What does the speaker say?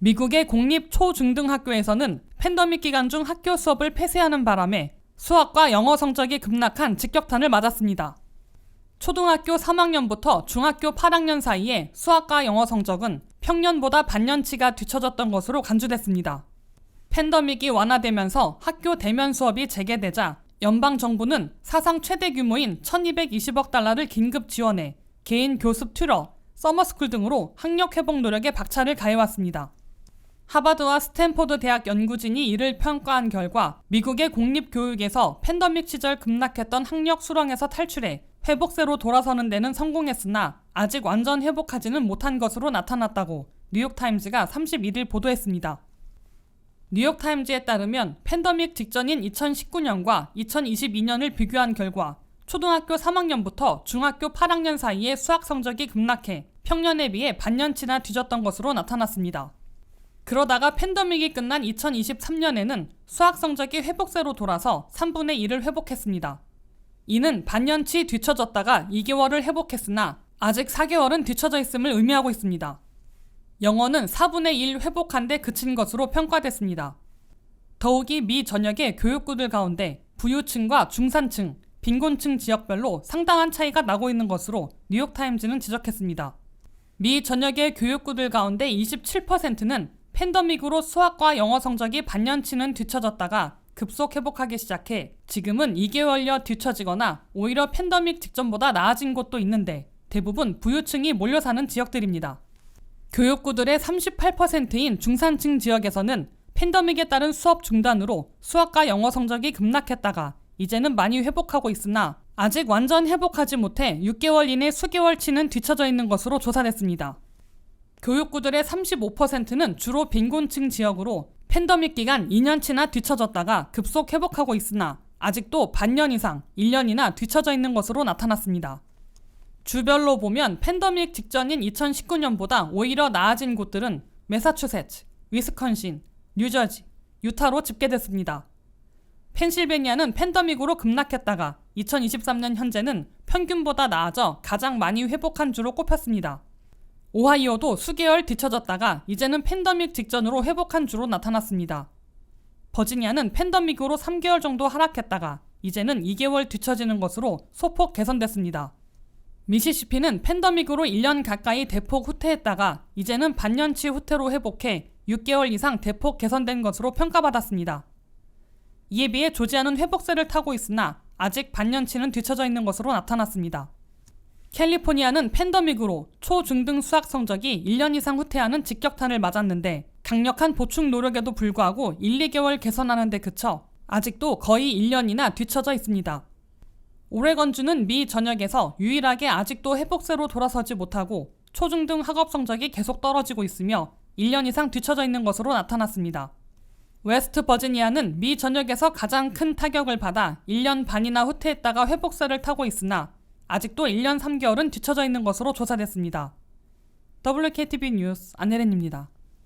미국의 공립 초중등학교에서는 팬데믹 기간 중 학교 수업을 폐쇄하는 바람에 수학과 영어 성적이 급락한 직격탄을 맞았습니다. 초등학교 3학년부터 중학교 8학년 사이에 수학과 영어 성적은 평년보다 반년치가 뒤처졌던 것으로 간주됐습니다. 팬데믹이 완화되면서 학교 대면 수업이 재개되자 연방정부는 사상 최대 규모인 1220억 달러를 긴급 지원해 개인 교습 튜러, 서머스쿨 등으로 학력 회복 노력에 박차를 가해왔습니다. 하버드와 스탠포드 대학 연구진이 이를 평가한 결과 미국의 공립교육에서 팬데믹 시절 급락했던 학력 수렁에서 탈출해 회복세로 돌아서는 데는 성공했으나 아직 완전 회복하지는 못한 것으로 나타났다고 뉴욕타임즈가 31일 보도했습니다. 뉴욕타임즈에 따르면 팬데믹 직전인 2019년과 2022년을 비교한 결과 초등학교 3학년부터 중학교 8학년 사이에 수학 성적이 급락해 평년에 비해 반년치나 뒤졌던 것으로 나타났습니다. 그러다가 팬데믹이 끝난 2023년에는 수학 성적이 회복세로 돌아서 3분의 1을 회복했습니다. 이는 반년치 뒤처졌다가 2개월을 회복했으나 아직 4개월은 뒤처져 있음을 의미하고 있습니다. 영어는 4분의 1 회복한 데 그친 것으로 평가됐습니다. 더욱이 미 전역의 교육구들 가운데 부유층과 중산층, 빈곤층 지역별로 상당한 차이가 나고 있는 것으로 뉴욕타임즈는 지적했습니다. 미 전역의 교육구들 가운데 27%는 팬데믹으로 수학과 영어 성적이 반년치는 뒤처졌다가 급속 회복하기 시작해 지금은 2개월여 뒤처지거나 오히려 팬데믹 직전보다 나아진 곳도 있는데 대부분 부유층이 몰려 사는 지역들입니다. 교육구들의 38%인 중산층 지역에서는 팬데믹에 따른 수업 중단으로 수학과 영어 성적이 급락했다가 이제는 많이 회복하고 있으나 아직 완전 회복하지 못해 6개월 이내 수개월치는 뒤처져 있는 것으로 조사됐습니다. 교육구들의 35%는 주로 빈곤층 지역으로 팬데믹 기간 2년치나 뒤처졌다가 급속 회복하고 있으나 아직도 반년 이상, 1년이나 뒤처져 있는 것으로 나타났습니다. 주별로 보면 팬데믹 직전인 2019년보다 오히려 나아진 곳들은 매사추세츠, 위스콘신, 뉴저지, 유타로 집계됐습니다. 펜실베니아는 팬데믹으로 급락했다가 2023년 현재는 평균보다 나아져 가장 많이 회복한 주로 꼽혔습니다. 오하이오도 수개월 뒤처졌다가 이제는 팬데믹 직전으로 회복한 주로 나타났습니다. 버지니아는 팬데믹으로 3개월 정도 하락했다가 이제는 2개월 뒤처지는 것으로 소폭 개선됐습니다. 미시시피는 팬데믹으로 1년 가까이 대폭 후퇴했다가 이제는 반년치 후퇴로 회복해 6개월 이상 대폭 개선된 것으로 평가받았습니다. 이에 비해 조지아는 회복세를 타고 있으나 아직 반년치는 뒤처져 있는 것으로 나타났습니다. 캘리포니아는 팬데믹으로 초중등 수학 성적이 1년 이상 후퇴하는 직격탄을 맞았는데 강력한 보충 노력에도 불구하고 1, 2개월 개선하는 데 그쳐 아직도 거의 1년이나 뒤처져 있습니다. 오레건주는 미 전역에서 유일하게 아직도 회복세로 돌아서지 못하고 초중등 학업 성적이 계속 떨어지고 있으며 1년 이상 뒤처져 있는 것으로 나타났습니다. 웨스트 버지니아는 미 전역에서 가장 큰 타격을 받아 1년 반이나 후퇴했다가 회복세를 타고 있으나 아직도 1년 3개월은 뒤처져 있는 것으로 조사됐습니다. WKTV 뉴스 안혜린입니다.